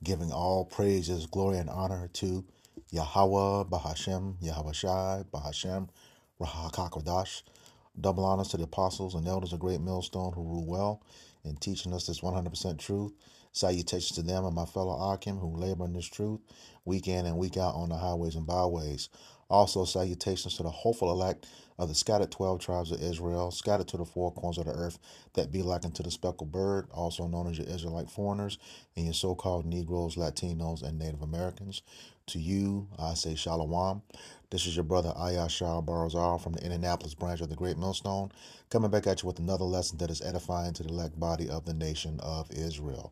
giving all praises, glory, and honor to Yahweh, Bahashem, Yahweh Shai, Bahashem, Rahakakodash. Double honors to the apostles and elders of Great Millstone who rule well in teaching us this 100% truth. Salutations to them and my fellow Akim who labor in this truth week in and week out on the highways and byways. Also, salutations to the hopeful elect of the scattered 12 tribes of Israel, scattered to the four corners of the earth, that be like unto the speckled bird, also known as your Israelite foreigners, and your so-called Negroes, Latinos, and Native Americans. To you, I say Shalom. This is your brother Ayashar Barazar from the Indianapolis branch of the Great Millstone, coming back at you with another lesson that is edifying to the elect body of the nation of Israel.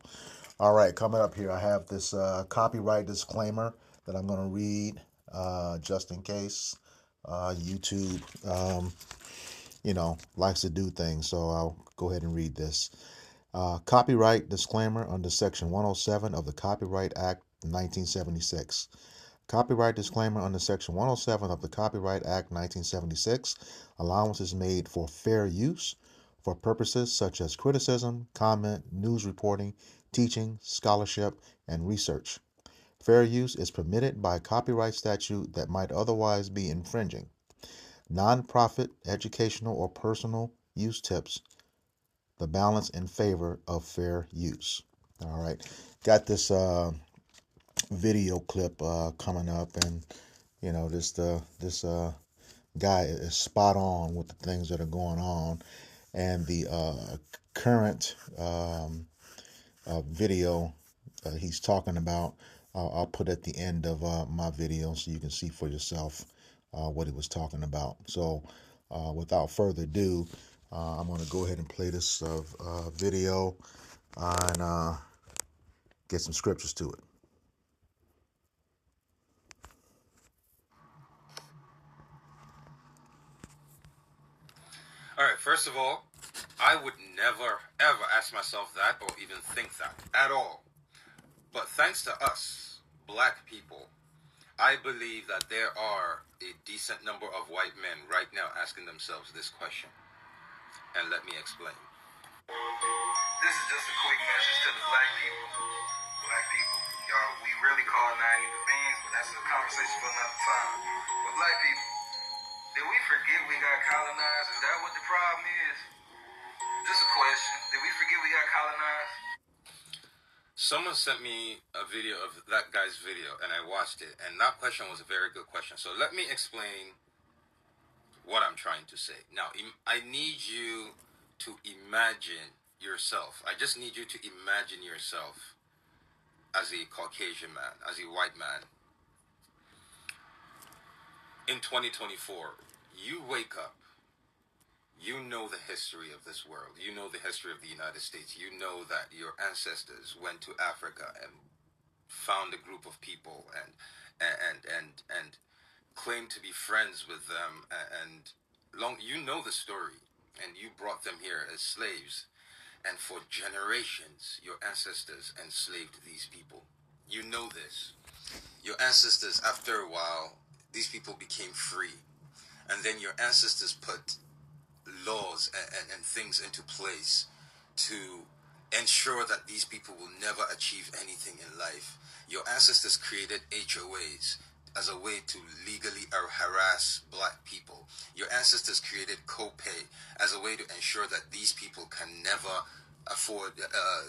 All right, coming up here, I have this copyright disclaimer that I'm going to read just in case YouTube, likes to do things. So I'll go ahead and read this. Copyright disclaimer under Section 107 of the Copyright Act 1976. Copyright disclaimer under Section 107 of the Copyright Act 1976. Allowance is made for fair use for purposes such as criticism, comment, news reporting, teaching, scholarship, and research. Fair use is permitted by copyright statute that might otherwise be infringing. Non-profit, educational, or personal use tips the balance in favor of fair use. All right, got this video clip coming up, and this guy is spot on with the things that are going on, and the current video he's talking about. I'll put at the end of my video so you can see for yourself what he was talking about. So, without further ado, I'm going to go ahead and play this video and get some scriptures to it. All right, first of all, I would never, ever ask myself that or even think that at all. But thanks to us, black people, I believe that there are a decent number of white men right now asking themselves this question. And let me explain. This is just a quick message to the black people. Black people, y'all, we really call 90 the beans, but that's a conversation for another time. But black people, did we forget we got colonized? Is that what the problem is? Just a question. Did we forget we got colonized? Someone sent me a video of that guy's video, and I watched it, and that question was a very good question. So let me explain what I'm trying to say. Now, I need you to imagine yourself. I just need you to imagine yourself as a Caucasian man, as a white man. In 2024, you wake up. You know the history of this world. You know the history of the United States. You know that your ancestors went to Africa and found a group of people and claimed to be friends with them, and you know the story, and you brought them here as slaves, and for generations your ancestors enslaved these people. You know this. Your ancestors, after a while, these people became free, and then your ancestors put laws and things into place to ensure that these people will never achieve anything in life. Your ancestors created HOAs as a way to legally harass black people. Your ancestors created copay as a way to ensure that these people can never afford,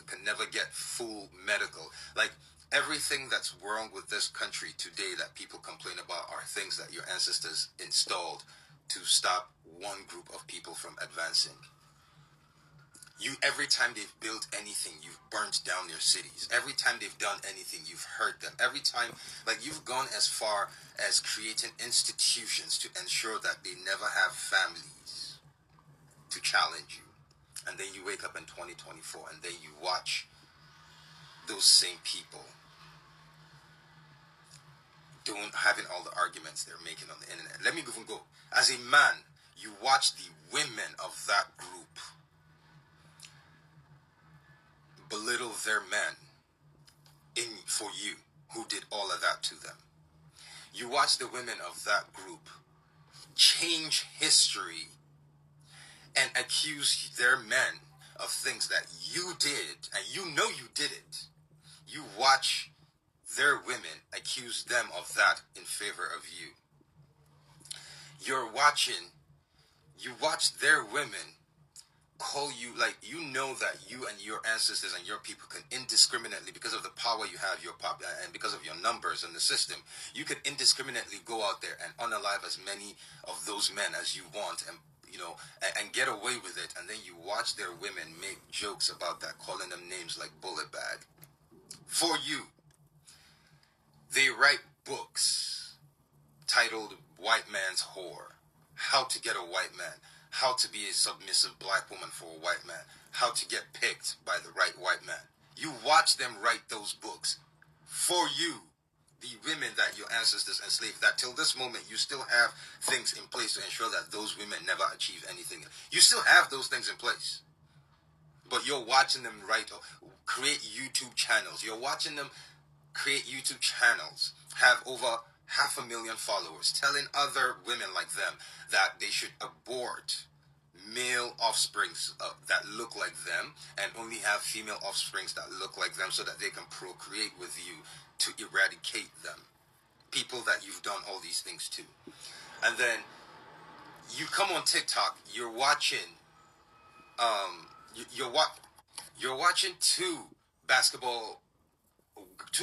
can never get full medical. Like, everything that's wrong with this country today that people complain about are things that your ancestors installed to stop one group of people from advancing. Every time they've built anything, you've burnt down their cities. Every time they've done anything, you've hurt them. Every time, like, you've gone as far as creating institutions to ensure that they never have families to challenge you. And then you wake up in 2024 and then you watch those same people having all the arguments they're making on the internet. Let me even go. As a man, you watch the women of that group belittle their men for you, who did all of that to them. You watch the women of that group change history and accuse their men of things that you did, and you know you did it. You watch their women, accuse them of that in favor of you. You watch their women call you, like, you know that you and your ancestors and your people can indiscriminately, because of the power you have, your pop, and because of your numbers in the system, you can indiscriminately go out there and unalive as many of those men as you want, and and get away with it. And then you watch their women make jokes about that, calling them names like bullet bag. For you, they write books titled White Man's Whore, How to Get a White Man, How to Be a Submissive Black Woman for a White Man, How to Get Picked by the Right White Man. You watch them write those books for you, the women that your ancestors enslaved, that till this moment you still have things in place to ensure that those women never achieve anything. You still have those things in place. But you're watching them create YouTube channels. You're watching them create YouTube channels, have over 500,000 followers, telling other women like them that they should abort male offsprings that look like them, and only have female offsprings that look like them, so that they can procreate with you to eradicate them. People that you've done all these things to. And then you come on TikTok, you're watching you're watching two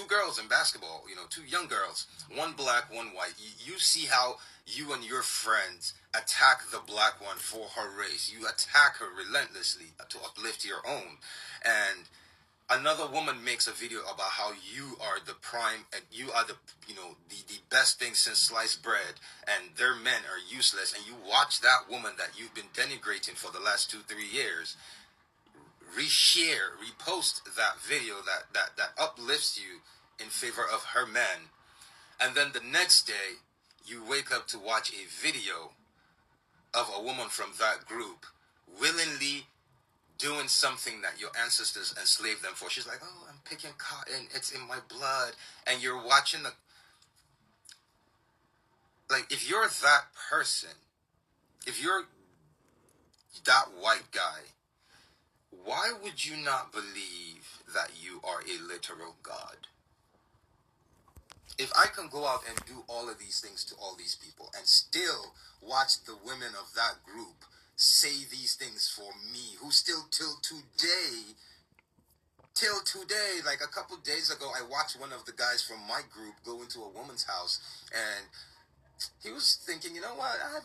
girls in basketball, two young girls, one black, one white. You see how you and your friends attack the black one for her race. You attack her relentlessly to uplift your own. And another woman makes a video about how you are the prime, and you are the best thing since sliced bread, and their men are useless. And you watch that woman that you've been denigrating for the last 2-3 years repost that video that uplifts you in favor of her men. And then the next day, you wake up to watch a video of a woman from that group willingly doing something that your ancestors enslaved them for. She's like, oh, I'm picking cotton, it's in my blood. And you're watching if you're that person, if you're that white guy, why would you not believe that you are a literal God? If I can go out and do all of these things to all these people and still watch the women of that group say these things for me, who still till today, like a couple days ago, I watched one of the guys from my group go into a woman's house, and he was thinking, you know what, I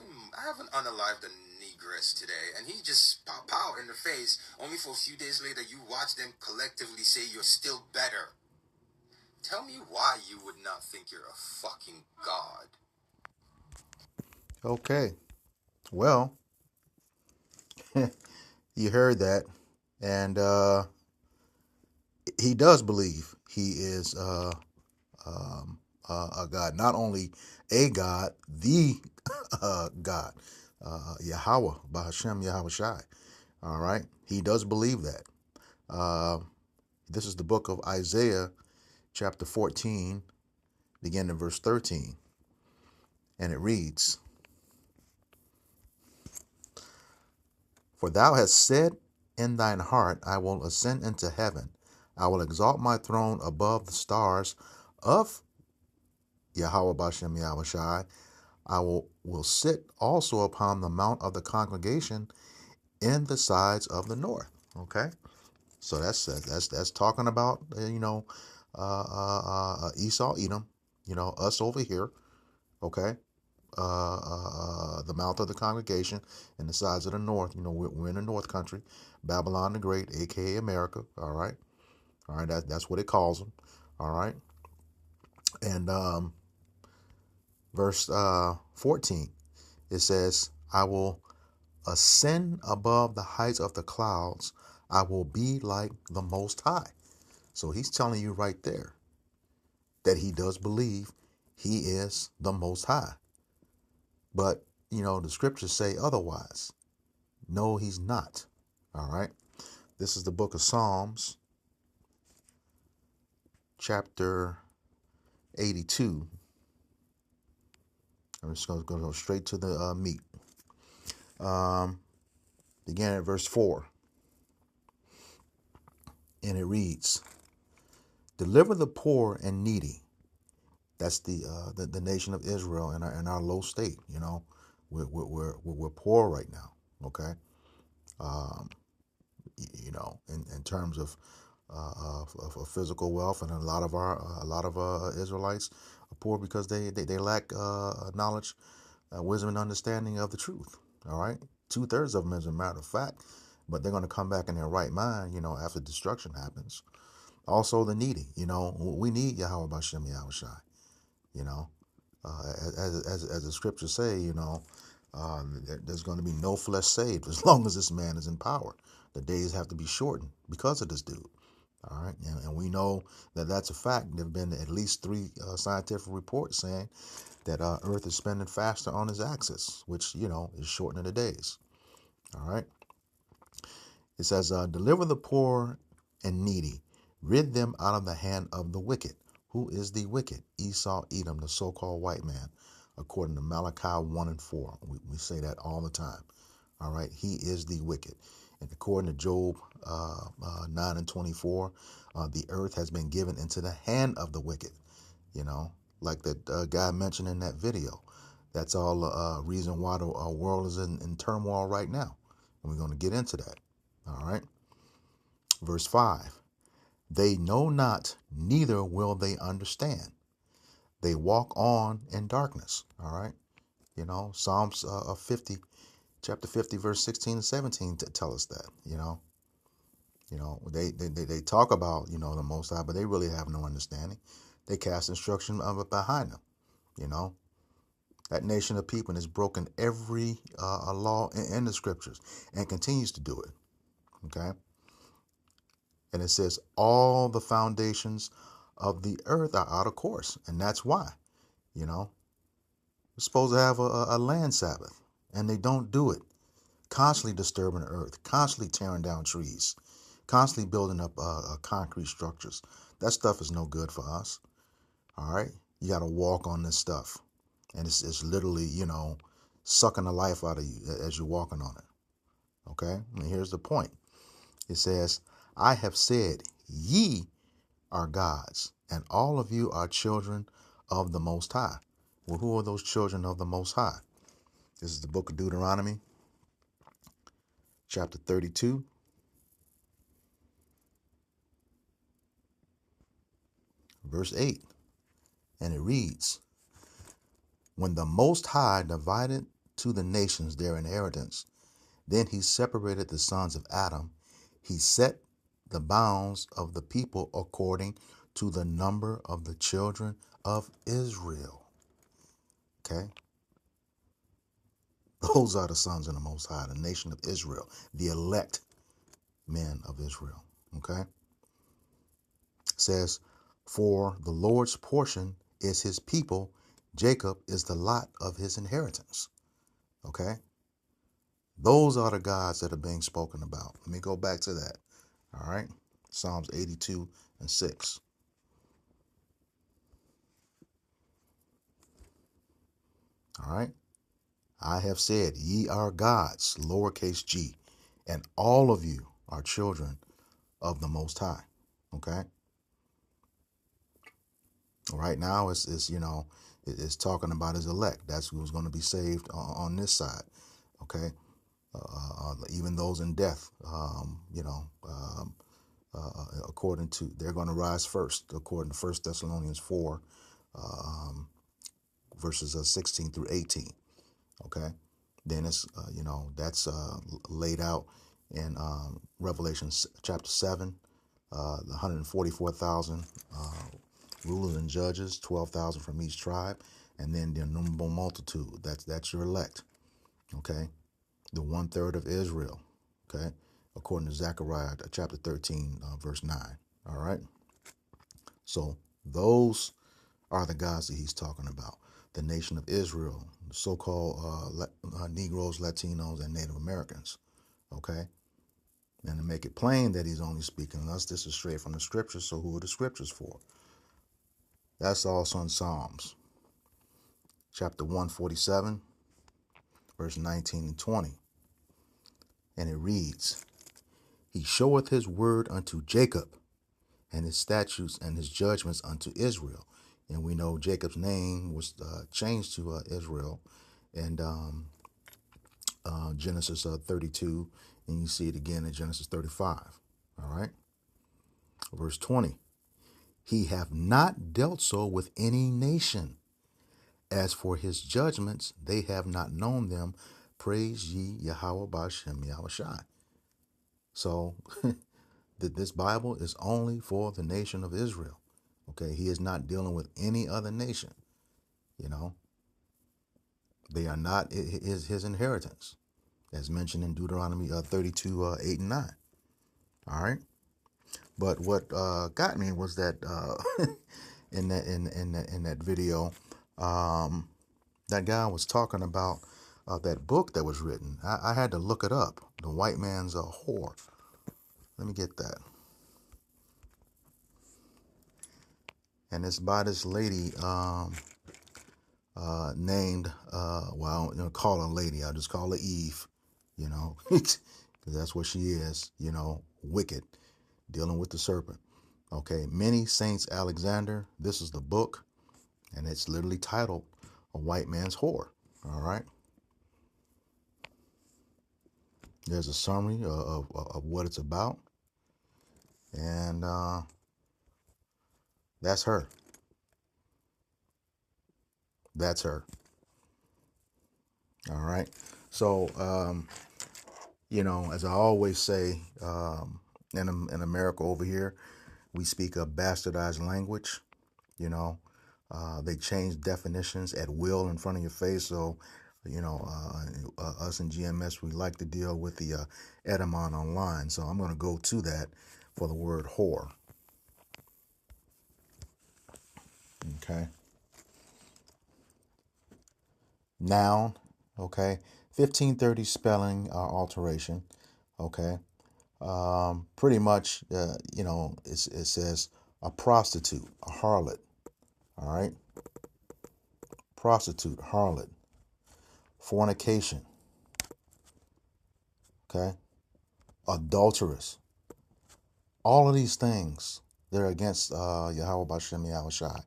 haven't unalived a negress today, and he just pow in the face. Only for a few days later, you watch them collectively say you're still better. Tell me why you would not think you're a fucking god. Okay. Well, you heard that. And he does believe he is a God. Not only a God, the God. Yahweh, Bahashem, Yahweh Shai. All right. He does believe that. Uh, this is the book of Isaiah, chapter 14, beginning in verse 13. And it reads, For thou hast said in thine heart, I will ascend into heaven. I will exalt my throne above the stars of Yahweh Bashem Yahweh Shai. I will sit also upon the mount of the congregation in the sides of the north. Okay, so that's talking about Esau, Edom, us over here. Okay, the mouth of the congregation and the sides of the north. We're in the north country, Babylon the Great, aka America. All right, that's what it calls them. All right, and verse 14, it says, I will ascend above the heights of the clouds. I will be like the Most High. So he's telling you right there that he does believe he is the Most High. But, the scriptures say otherwise. No, he's not. All right. This is the book of Psalms, chapter 82. I'm just going to go straight to the meat. Beginning at verse 4. And it reads, Deliver the poor and needy. That's the nation of Israel in our low state. You know, we're poor right now. Okay, um, you know, in terms of physical wealth, and a lot of Israelites are poor because they lack knowledge, wisdom, and understanding of the truth. All right, 2/3 of them, as a matter of fact, but they're going to come back in their right mind, you know, after destruction happens. Also, the needy, you know, we need Yahweh Bashem Yahweh Shai, you know, as the scriptures say, you know, there's going to be no flesh saved as long as this man is in power. The days have to be shortened because of this dude. All right, and we know that that's a fact. There have been at least three scientific reports saying that Earth is spinning faster on its axis, which, you know, is shortening the days. All right, it says, "Deliver the poor and needy, rid them out of the hand of the wicked." Who is the wicked? Esau, Edom, the so-called white man, according to Malachi 1 and 4. We say that all the time. All right, he is the wicked. And according to Job 9 and 24, the earth has been given into the hand of the wicked. You know, like that guy mentioned in that video. That's all the reason why the world is in turmoil right now. And we're going to get into that. All right. Verse 5. They know not, neither will they understand. They walk on in darkness. All right. You know, Psalms 50, chapter 50, verse 16 and 17 to tell us that, they talk about, you know, the Most High, but they really have no understanding. They cast instruction behind them, you know. That nation of people has broken every law in the scriptures and continues to do it, okay? And it says all the foundations of the earth are out of course, and that's why, you know. We're supposed to have a land Sabbath, and they don't do it. Constantly disturbing the earth, constantly tearing down trees, constantly building up concrete structures. That stuff is no good for us. All right, you got to walk on this stuff, and it's literally, you know, sucking the life out of you as you're walking on it. Okay, and here's the point. It says, "I have said, ye are gods, and all of you are children of the Most High." Well, who are those children of the Most High? This is the book of Deuteronomy, chapter 32, verse 8. And it reads, "When the Most High divided to the nations their inheritance, then he separated the sons of Adam. He set the bounds of the people according to the number of the children of Israel." Okay? Those are the sons of the Most High, the nation of Israel, the elect men of Israel. Okay? It says, "For the Lord's portion is his people, Jacob is the lot of his inheritance." Okay? Those are the gods that are being spoken about. Let me go back to that. All right? Psalms 82 and 6. All right? "I have said, ye are gods, lowercase g, and all of you are children of the Most High." Okay? Right now, it's you know, it's talking about his elect. That's who's going to be saved on this side. Okay? Even those in death, according to, they're going to rise first, according to 1 Thessalonians 4, verses 16 through 18. Okay, then it's that's laid out in Revelation chapter 7, the 144,000 rulers and judges, 12,000 from each tribe, and then the innumerable multitude. That's your elect. Okay, the 1/3 of Israel. Okay, according to Zechariah chapter 13, verse 9. All right, so those are the gods that he's talking about. The nation of Israel, the so-called Negroes, Latinos, and Native Americans. Okay? And to make it plain that he's only speaking to us, this is straight from the scriptures, so who are the scriptures for? That's also in Psalms, chapter 147, verse 19 and 20. And it reads, "He showeth his word unto Jacob, and his statutes and his judgments unto Israel. And we know Jacob's name was changed to Israel, and Genesis 32, and you see it again in Genesis 35. All right, verse 20. He hath not dealt so with any nation. As for his judgments, they have not known them. Praise ye Yahweh Bashem Yahweh Shai. So that this Bible is only for the nation of Israel. Okay, he is not dealing with any other nation. You know, they are not his inheritance, as mentioned in Deuteronomy 32, 8 and 9. All right. But what got me was that in that video, that guy was talking about that book that was written. I had to look it up. The White Man's Whore. Let me get that. And it's by this lady named, well, I don't call her lady. I'll just call her Eve, you know, because that's what she is, you know, wicked, dealing with the serpent. Okay, Many Saints Alexander. This is the book, and it's literally titled A White Man's Whore. All right. There's a summary of what it's about, and that's her. That's her. All right. So, you know, as I always say, in America over here, we speak a bastardized language. You know, they change definitions at will in front of your face. So, you know, us in GMS, we like to deal with the etymon online. So I'm going to go to that for the word whore. Okay. Noun. Okay. 1530 spelling alteration. Okay. Pretty much, you know, it says a prostitute, a harlot. All right. Prostitute, harlot, fornication. Okay. Adulterous. All of these things, they're against Yahweh Bashem Yahweh Shai,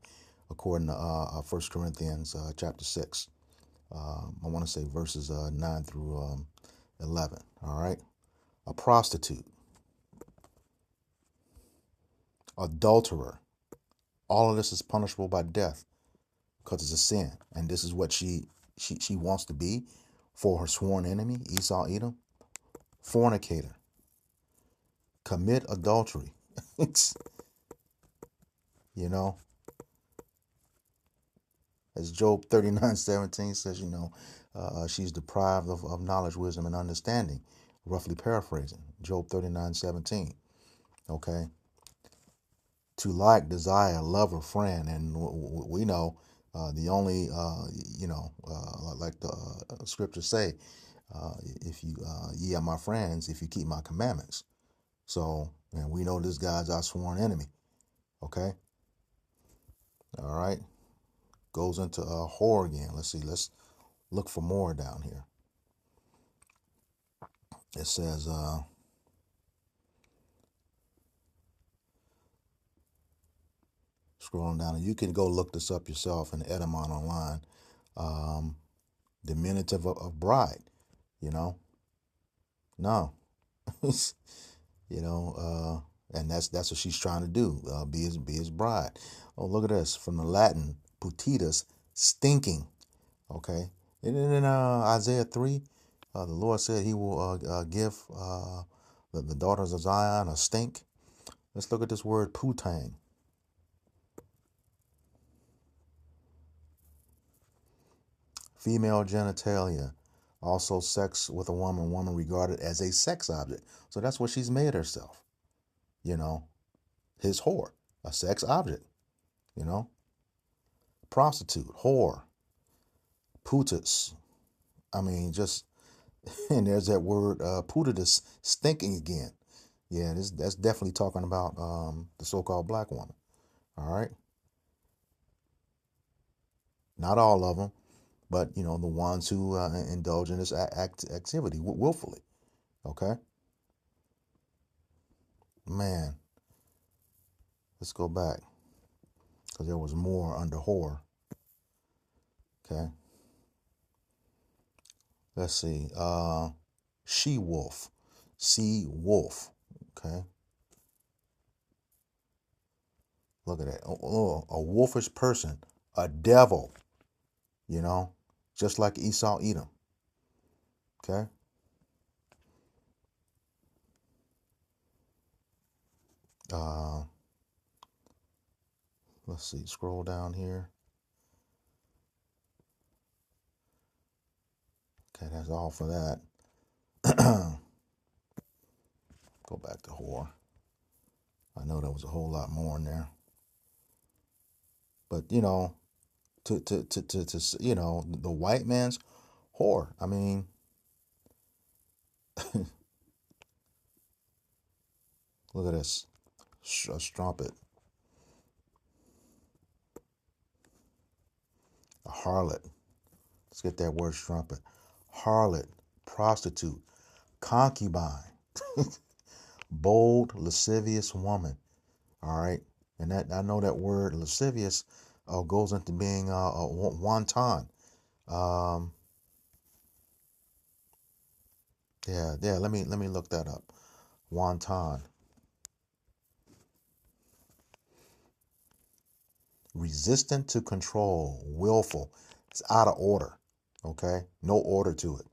according to 1 Corinthians chapter 6. I want to say verses 9 through 11. All right. A prostitute, adulterer. All of this is punishable by death because it's a sin. And this is what she wants to be for her sworn enemy, Esau Edom. Fornicator. Commit adultery. You know, as Job 39:17 says, you know, she's deprived of knowledge, wisdom, and understanding. Roughly paraphrasing, Job 39:17. Okay. To like, desire, love, or friend. And we know the only, you know, like the scriptures say, if you, ye are my friends, if you keep my commandments. So, and we know this guy's our sworn enemy. Okay. All right. Goes into whore again. Let's see. Let's look for more down here. It says, scrolling down, and you can go look this up yourself in Edamon online. Diminutive of bride, you know? No. You know, and that's what she's trying to do, be his bride. Oh, look at this, from the Latin, putitas, stinking. Okay. And then in Isaiah 3, the Lord said he will give the daughters of Zion a stink. Let's look at this word putang. Female genitalia. Also sex with a woman regarded as a sex object. So that's what she's made herself. You know, his whore, a sex object. You know, prostitute, whore, putus. I mean, just, and there's that word putatus, stinking again. Yeah, that's definitely talking about the so-called black woman. All right. Not all of them, but, you know, the ones who indulge in this activity willfully. Okay. Man, Let's go back because there was more under whore. Okay. Let's see. She wolf. Sea wolf. Okay. Look at that. A wolfish person. A devil. You know, just like Esau Edom. Okay. Uh, let's see. Scroll down here. Okay, that's all for that. Go back to whore. I know there was a whole lot more in there, but you know, to you know, the white man's whore. I mean, look at this. A strumpet, a harlot. Let's get that word strumpet. Harlot, prostitute, concubine, bold, lascivious woman. All right, and that I know that word lascivious goes into being wanton. Um, yeah. Let me look that up. Wanton, resistant to control, willful. It's out of order. Okay, no order to it,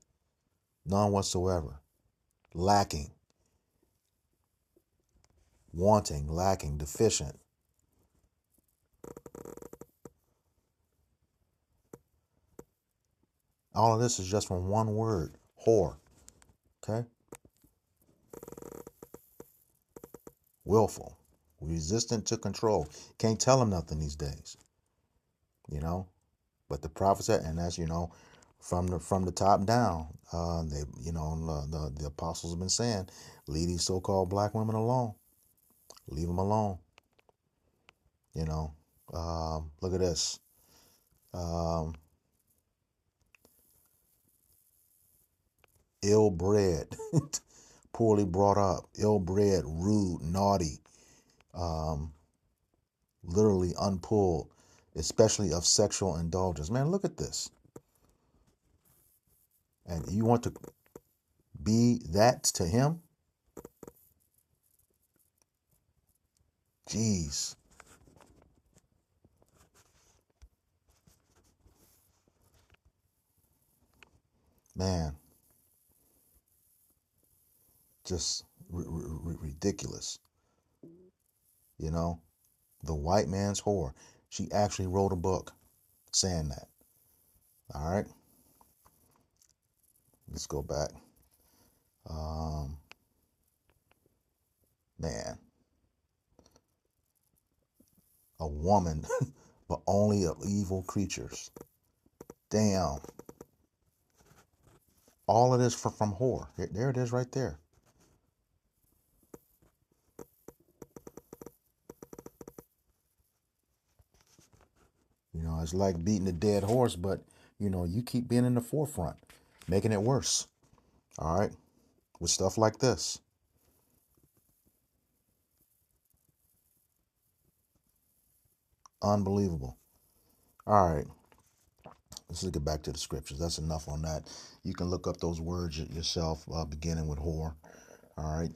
none whatsoever. Lacking, wanting, lacking, deficient. All of this is just from one word, whore. Okay, willful, resistant to control. Can't tell them nothing these days. You know, but the prophets are, and that's from the top down. They the apostles have been saying, leave these so-called black women alone. Leave them alone. You know, look at this. Um, Ill-bred, poorly brought up, ill-bred, rude, naughty, um, literally unpulled, especially of sexual indulgence. Man, look at this. And you want to be that to him? Jeez. Man, just ridiculous. You know, the white man's whore. She actually wrote a book saying that. All right, let's go back. Um, man, a woman, but only of evil creatures. Damn. All of this from whore. There it is right there. You know, it's like beating a dead horse, but, you know, you keep being in the forefront, making it worse. All right, with stuff like this. Unbelievable. All right, let's get back to the scriptures. That's enough on that. You can look up those words yourself, beginning with whore. All right,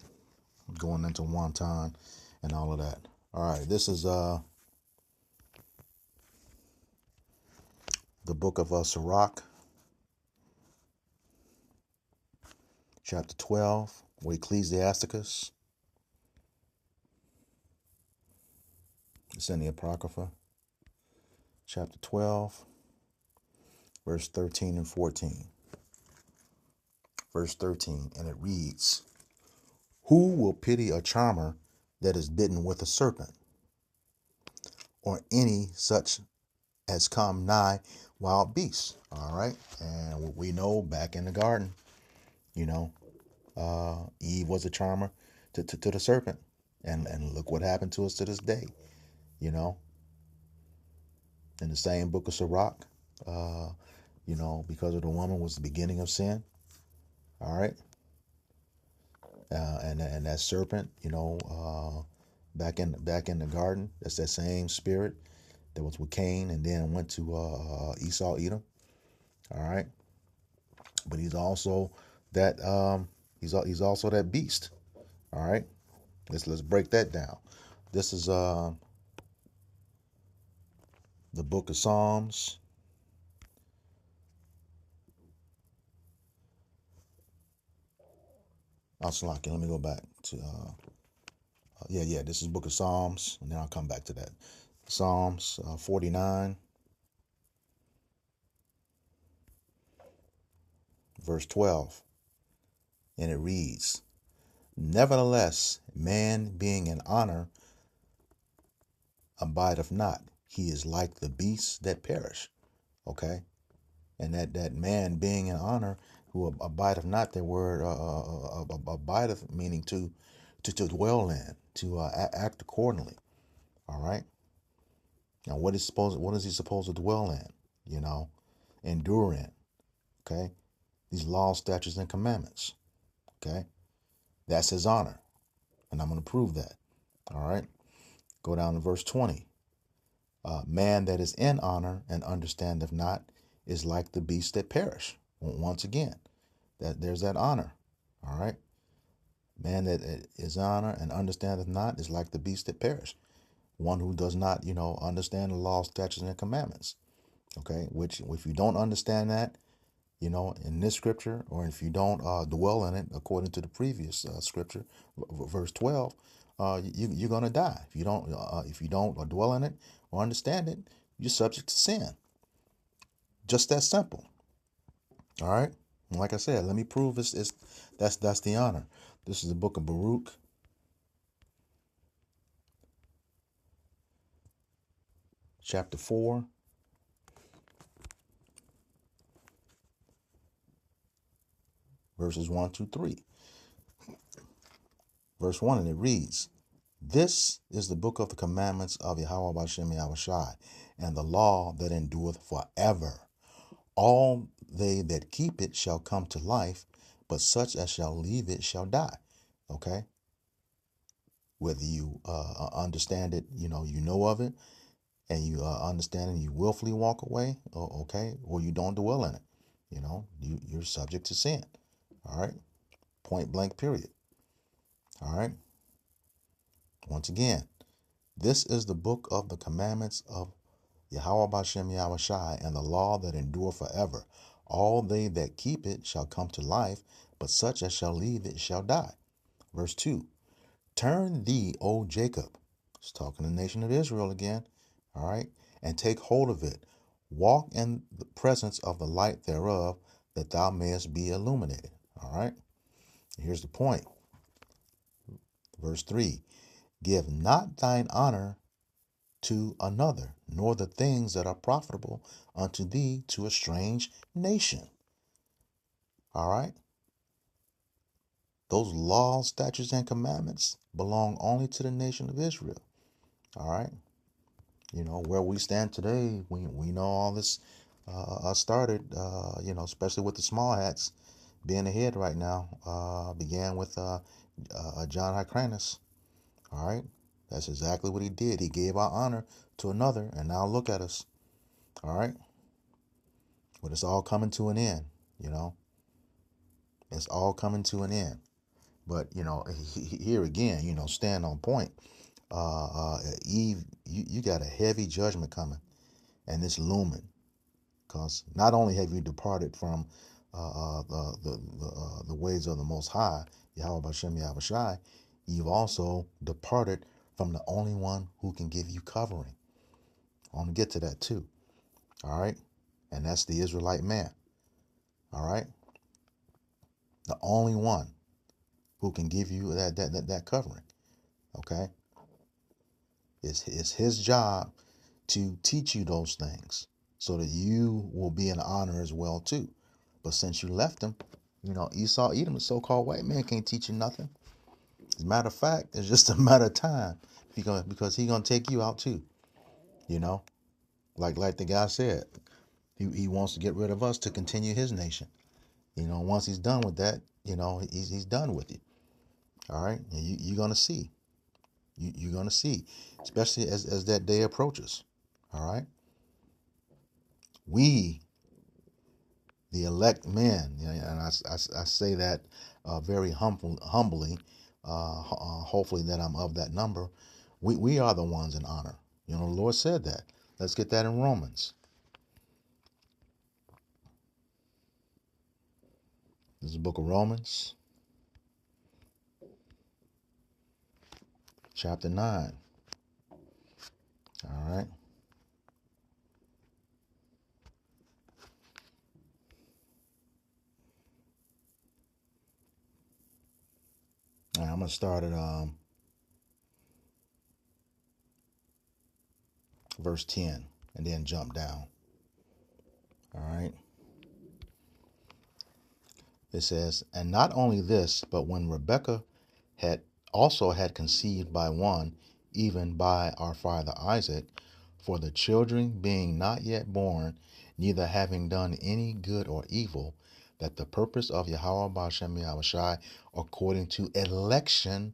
going into wanton and all of that. All right, this is the book of Sirach, chapter 12, or Ecclesiasticus. It's in the Apocrypha, chapter 12, verse 13 and 14. Verse 13, and it reads, who will pity a charmer that is bitten with a serpent, or any such as come nigh wild beasts? All right, and we know back in the garden, you know, Eve was a charmer to the serpent, and look what happened to us to this day. You know, in the same book of Sirach, uh, you know, because of the woman was the beginning of sin. All right, and that serpent, you know, back in the garden. That's that same spirit that was with Cain and then went to Esau, Edom. All right, but he's also that he's also that beast. All right, let's break that down. This is the book of Psalms. I'll select it. Let me go back to yeah. This is book of Psalms, and then I'll come back to that. Psalms 49, verse 12, and it reads, "Nevertheless, man being in honor abideth not; he is like the beasts that perish." Okay, and that man being in honor who abideth not, that word abideth meaning to dwell in, to act accordingly. All right. Now, what is he supposed to dwell in? You know, endure in. Okay, these laws, statutes, and commandments. Okay, that's his honor, and I'm going to prove that. All right, go down to verse 20. Man that is in honor and understandeth not is like the beasts that perish. Once again, there's that honor. All right, man that is honor and understandeth not is like the beasts that perish. One who does not, understand the law, statutes, and commandments. Okay, which if you don't understand that, in this scripture, or if you don't dwell in it according to the previous scripture, verse 12, you're gonna die. If you don't dwell in it or understand it, you're subject to sin. Just that simple. All right. And like I said, let me prove that's the honor. This is the book of Baruch, chapter 4, verses 1 to 3. Verse 1, and it reads, "This is the book of the commandments of Yahweh Bashem Yahushai, and the law that endureth forever. All they that keep it shall come to life, but such as shall leave it shall die." Okay? Whether you understand it, you know of it, and you understand it, you willfully walk away, okay, or you don't dwell in it. You're subject to sin. All right? Point blank, period. All right? Once again, this is the book of the commandments of Yahweh Bashem Yahushai, and the law that endure forever. All they that keep it shall come to life, but such as shall leave it shall die. Verse 2, "Turn thee, O Jacob," it's talking to the nation of Israel again, all right, "and take hold of it. Walk in the presence of the light thereof, that thou mayest be illuminated." All right, here's the point. Verse 3, "Give not thine honor to another, nor the things that are profitable unto thee to a strange nation." All right. Those laws, statutes, and commandments belong only to the nation of Israel. All right. Where we stand today, we know all this started, especially with the small hats being ahead right now, began with John Hyrcanus. All right. That's exactly what he did. He gave our honor to another, and now look at us. All right. But it's all coming to an end, you know. It's all coming to an end. But, here again, stand on point. Eve, you got a heavy judgment coming, and it's looming. Because not only have you departed from the ways of the Most High, Yahweh Bashem Yahushai, you've also departed from the only one who can give you covering. I want to get to that too. All right. And that's the Israelite man. All right. The only one who can give you that covering. Okay. It's his job to teach you those things so that you will be in honor as well too. But since you left him, Esau, Edom, the so-called white man, can't teach you nothing. As a matter of fact, it's just a matter of time because he's gonna take you out too. You know, like the guy said, he wants to get rid of us to continue his nation. Once he's done with that, he's done with you. All right, and you're gonna see. You're going to see, especially as that day approaches. All right. We, the elect men, and I say that very humbly, hopefully that I'm of that number. We are the ones in honor. The Lord said that. Let's get that in Romans. This is the book of Romans, chapter 9. All right. All right, I'm going to start at verse 10 and then jump down. All right. It says, and not only this, but when Rebekah had had conceived by one, even by our father Isaac, for the children being not yet born, neither having done any good or evil, that the purpose of Yahweh Ba'ashem Yahushai according to election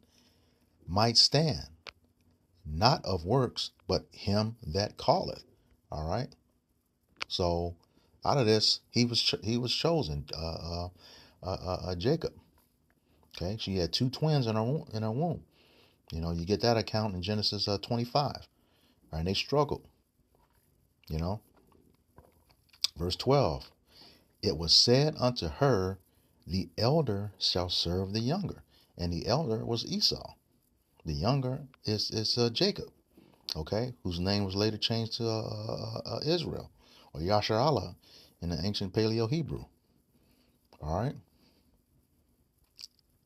might stand, not of works, but him that calleth. All right. So out of this, he was chosen, Jacob. Okay, she had two twins in her womb. You get that account in Genesis 25. Right, and they struggled. Verse 12. It was said unto her, the elder shall serve the younger, and the elder was Esau. The younger is Jacob. Okay, whose name was later changed to Israel or Yasharallah in the ancient Paleo Hebrew. All right,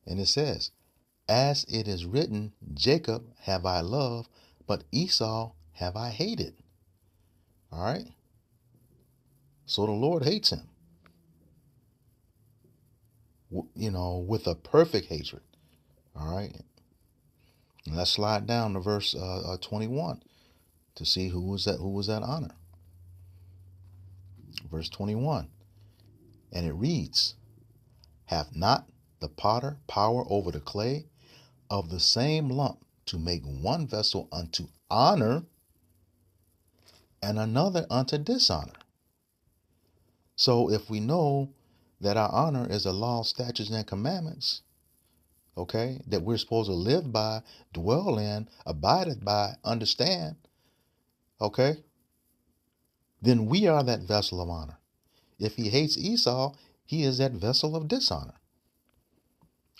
and it says, as it is written, Jacob have I loved, but Esau have I hated. All right. So the Lord hates him, with a perfect hatred. All right. And let's slide down to verse 21 to see who was that honor. Verse 21. And it reads, hath not the potter power over the clay of the same lump to make one vessel unto honor and another unto dishonor? So if we know that our honor is the law, statutes, and commandments, okay, that we're supposed to live by, dwell in, abide by, understand, okay, then we are that vessel of honor. If he hates Esau, he is that vessel of dishonor.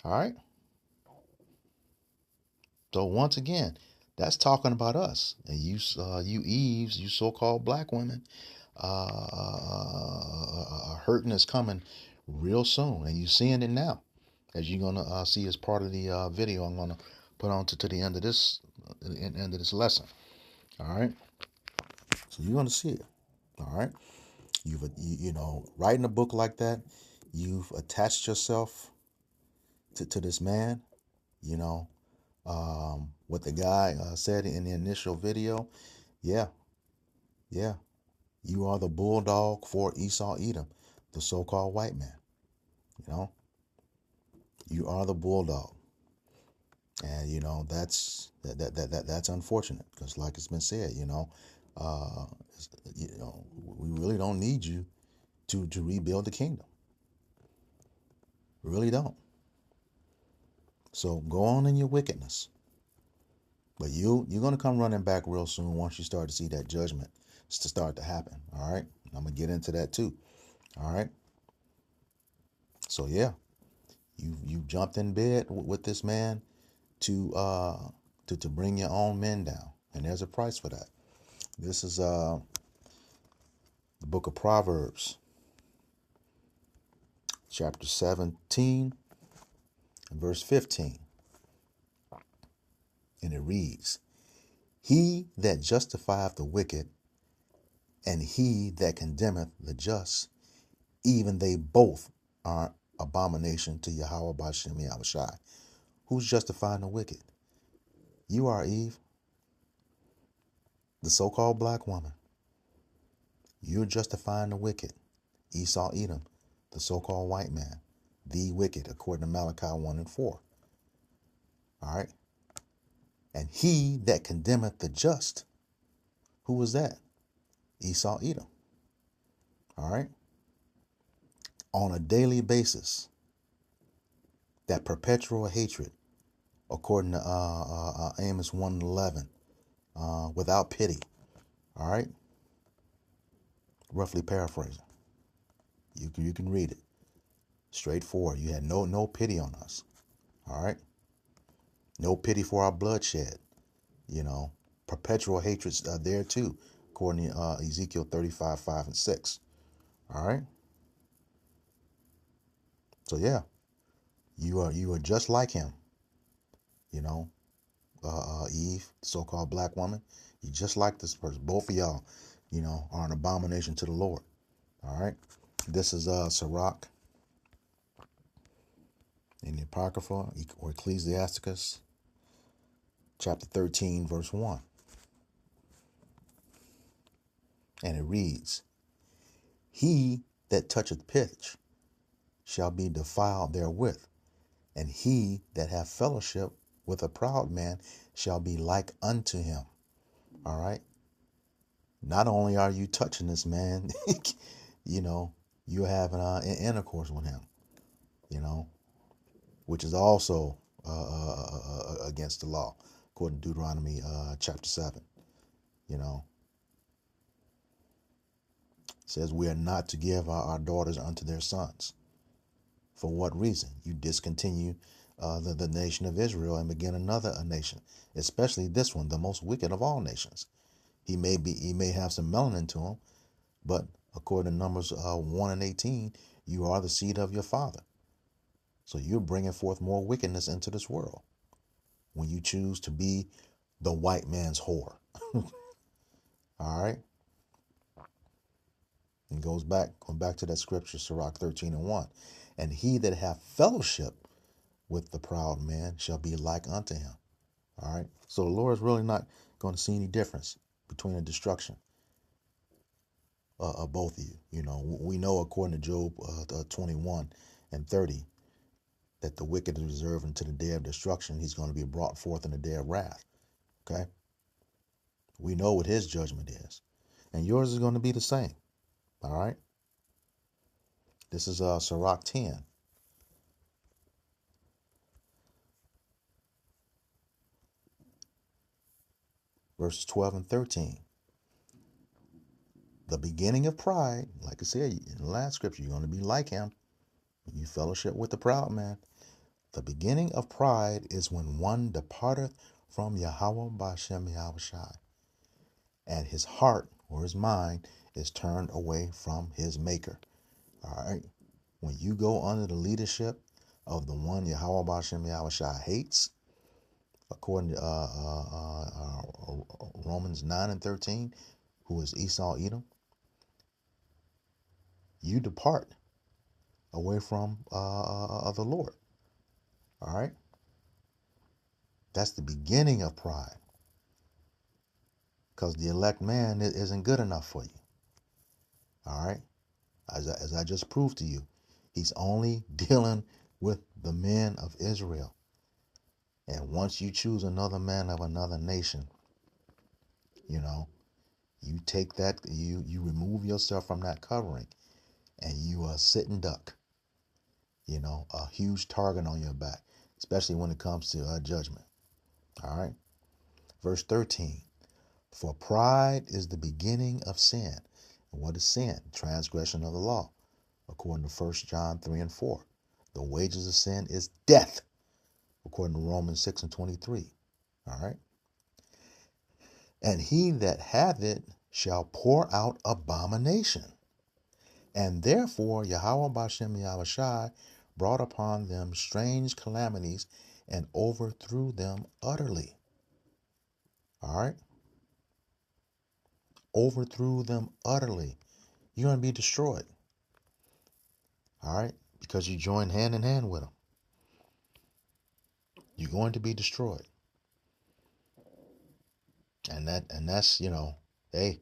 All right? So once again, that's talking about us. And you Eves, you so-called black women, hurting is coming real soon. And you're seeing it now, as you're going to see as part of the video I'm going to put on to the end of this lesson. All right? So you're going to see it. All right? Writing a book like that, you've attached yourself to this man. What the guy said in the initial video. Yeah, you are the bulldog for Esau Edom, the so-called white man. You are the bulldog, and that's unfortunate because, like it's been said, uh, we really don't need you to rebuild the kingdom. We really don't. So go on in your wickedness. But you're going to come running back real soon once you start to see that judgment to start to happen. All right? I'm going to get into that too. All right? So, yeah, you jumped in bed with this man to bring your own men down. And there's a price for that. This is the book of Proverbs, chapter 17, verse 15. And it reads, he that justifieth the wicked and he that condemneth the just, even they both are abomination to Yahweh Ba'ashem Yahushai. Who's justifying the wicked? You are, Eve, the so-called black woman. You're justifying the wicked. Esau Edom, the so-called white man, the wicked, according to Malachi 1 and 4. All right? And he that condemneth the just, who was that? Esau, Edom. All right. On a daily basis, that perpetual hatred, according to Amos 1:11, without pity. All right. Roughly paraphrasing. You can read it. Straightforward. You had no pity on us. All right. No pity for our bloodshed. You know, perpetual hatreds there too, according to Ezekiel 35:5 and 6. All right. So yeah, you are just like him. You know, Eve, so-called black woman. You just like this person. Both of y'all, are an abomination to the Lord. All right. This is Sirach in the Apocrypha or Ecclesiasticus, chapter 13, verse 1. And it reads, He that toucheth pitch shall be defiled therewith, and he that hath fellowship with a proud man shall be like unto him. All right. Not only are you touching this man, you know, you're having intercourse with him, you know, which is also against the law, according to Deuteronomy chapter 7. You know, it says we are not to give our daughters unto their sons. For what reason? You discontinue the nation of Israel and begin another nation, especially this one, the most wicked of all nations. He may have some melanin to him, but according to Numbers 1:18, you are the seed of your father. So you're bringing forth more wickedness into this world when you choose to be the white man's whore. All right. And going back to that scripture, Sirach 13:1. And he that hath fellowship with the proud man shall be like unto him. All right. So the Lord is really not going to see any difference between the destruction of both of you. You know, we know according to Job 21:30 that the wicked is reserved unto the day of destruction. He's going to be brought forth in the day of wrath. Okay. We know what his judgment is. And yours is going to be the same. All right. This is Sirach 10. Verses 12 and 13. The beginning of pride, like I said in the last scripture, you're going to be like him. You fellowship with the proud man. The beginning of pride is when one departeth from Yahweh Ba'ashem Yahushai, and his heart or his mind is turned away from his maker. All right. When you go under the leadership of the one Yahweh Ba'ashem Yahushai hates, according to Romans 9:13, who is Esau Edom, you depart away from the Lord. All right. That's the beginning of pride, because the elect man isn't good enough for you. All right. As I just proved to you, he's only dealing with the men of Israel. And once you choose another man of another nation, you know, you take that, you remove yourself from that covering, and you are a sitting duck, a huge target on your back, especially when it comes to judgment. All right. Verse 13. For pride is the beginning of sin. And what is sin? Transgression of the law, according to 1 John 3:4. The wages of sin is death, according to Romans 6:23. All right. And he that hath it shall pour out abomination. And therefore Yahweh Ba'ashem Yahushai brought upon them strange calamities and overthrew them utterly. All right. Overthrew them utterly. You're going to be destroyed. All right. Because you join hand in hand with them. You're going to be destroyed. And that's, hey,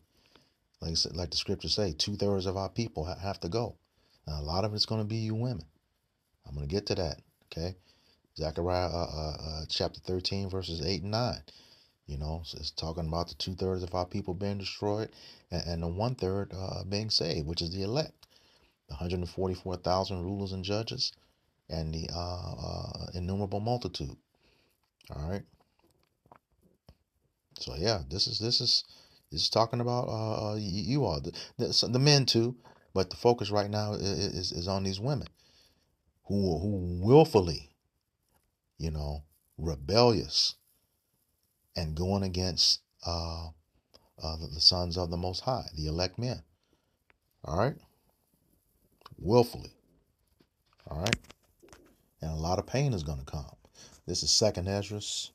like the scriptures say, 2/3 of our people have to go. Now, a lot of it's going to be you women. I'm going to get to that. Okay. Zechariah chapter 13, verses 8 and 9. It's talking about the 2/3 of our people being destroyed and the 1/3 being saved, which is the elect. The 144,000 rulers and judges and the innumerable multitude. All right. So yeah, this is talking about you all, the men too, but the focus right now is on these women who willfully, you know, rebellious and going against the sons of the Most High, the elect men. All right, willfully. All right, and a lot of pain is going to come. This is Second Esdras,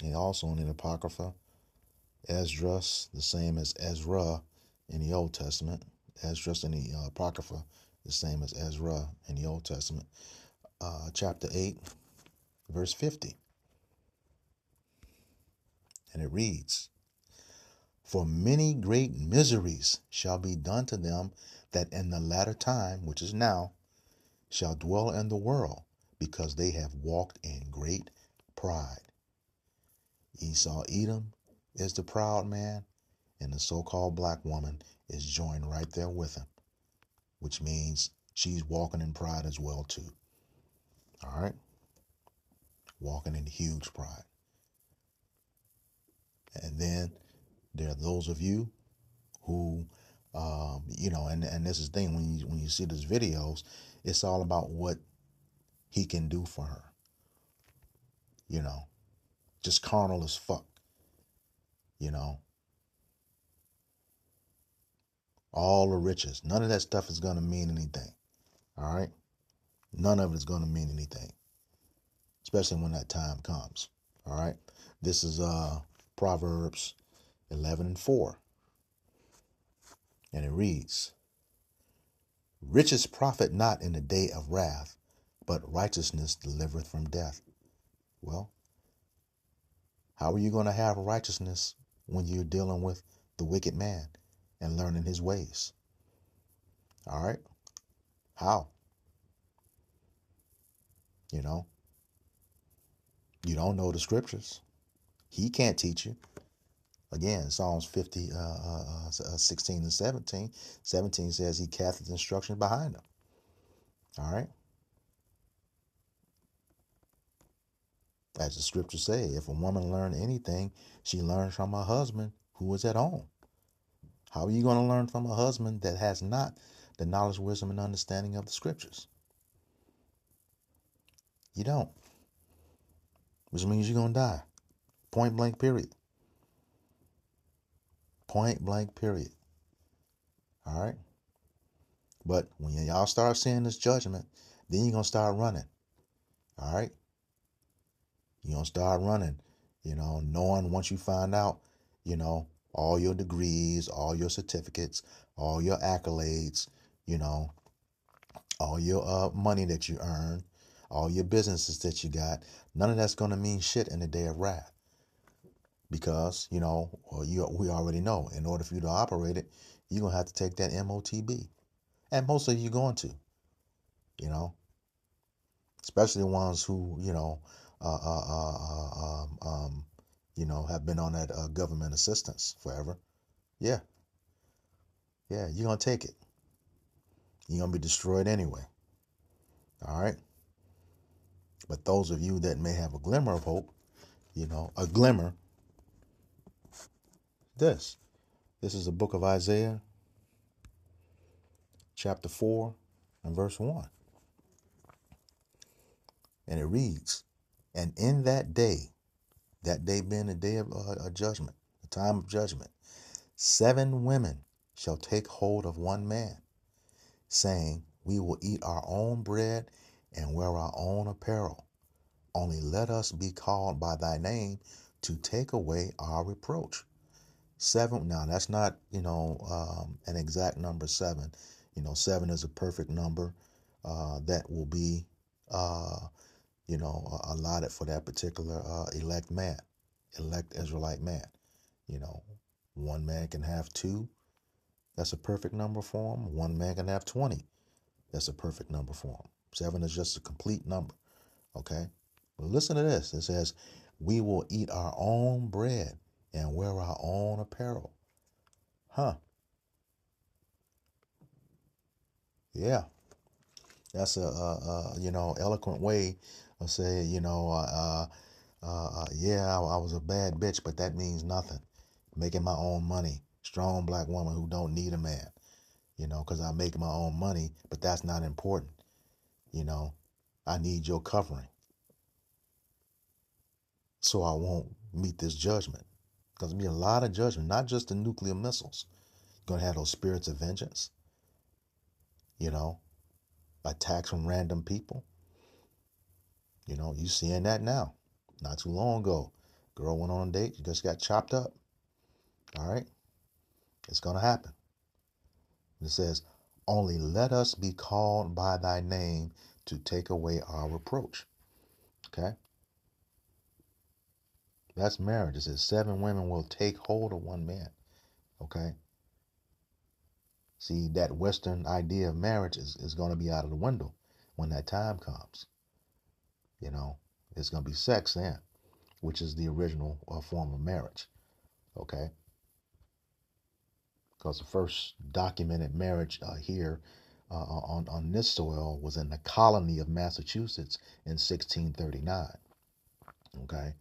and also in the Apocrypha. Esdras, the same as Ezra in the Old Testament. Esdras in the Apocrypha, the same as Ezra in the Old Testament. Chapter 8, verse 50. And it reads, "For many great miseries shall be done to them that in the latter time, which is now, shall dwell in the world, because they have walked in great pride." Esau Edom is the proud man, and the so-called black woman is joined right there with him, which means she's walking in pride as well too. All right, walking in huge pride. And then there are those of you who, and this is the thing, when you see these videos, it's all about what he can do for her. Just carnal as fuck. You know, all the riches. None of that stuff is gonna mean anything. All right, none of it is gonna mean anything, especially when that time comes. All right, this is Proverbs 11 and 4, and it reads, "Riches profit not in the day of wrath, but righteousness delivereth from death." Well, how are you going to have righteousness when you're dealing with the wicked man and learning his ways? All right? How? You know, you don't know the scriptures. He can't teach you. Again, Psalms 50, 16 and 17. 17 says he casteth instruction behind him. All right? As the scriptures say, if a woman learn anything, she learns from her husband who is at home. How are you going to learn from a husband that has not the knowledge, wisdom, and understanding of the scriptures? You don't. Which means you're going to die. Point blank, period. Point blank, period. All right? But when y'all start seeing this judgment, then you're going to start running. All right? You're going to start running, knowing once you find out, all your degrees, all your certificates, all your accolades, all your money that you earn, all your businesses that you got, none of that's going to mean shit in the day of wrath. Because, we already know, in order for you to operate it, you're going to have to take that MOTB. And most of you going to, especially the ones who, have been on that government assistance forever. Yeah. Yeah, you're going to take it. You're going to be destroyed anyway. All right? But those of you that may have a glimmer of hope, a glimmer, this is the book of Isaiah, chapter 4 and verse 1. And it reads, "And in that day being the day of judgment, the time of judgment, 7 women shall take hold of one man, saying, We will eat our own bread and wear our own apparel. Only let us be called by thy name to take away our reproach." 7, now that's not, an exact number 7. 7 is a perfect number that will be, allotted for that particular elect Israelite man. One man can have 2. That's a perfect number for him. One man can have 20. That's a perfect number for him. 7 is just a complete number. Okay? But listen to this. It says, we will eat our own bread and wear our own apparel. Huh. Yeah. That's a eloquent way of saying, yeah, I was a bad bitch, but that means nothing. Making my own money. Strong black woman who don't need a man. Because I make my own money, but that's not important. You know, I need your covering so I won't meet this judgment. Because there'll be a lot of judgment, not just the nuclear missiles. You're going to have those spirits of vengeance, you know, attacks from random people. You seeing that now. Not too long ago, girl went on a date, just got chopped up. All right, it's going to happen. It says, only let us be called by thy name to take away our reproach. Okay? That's marriage. It says 7 women will take hold of one man. Okay? See, that Western idea of marriage is going to be out of the window when that time comes. It's going to be sex then, which is the original form of marriage. Okay? Because the first documented marriage here on this soil was in the colony of Massachusetts in 1639. Okay?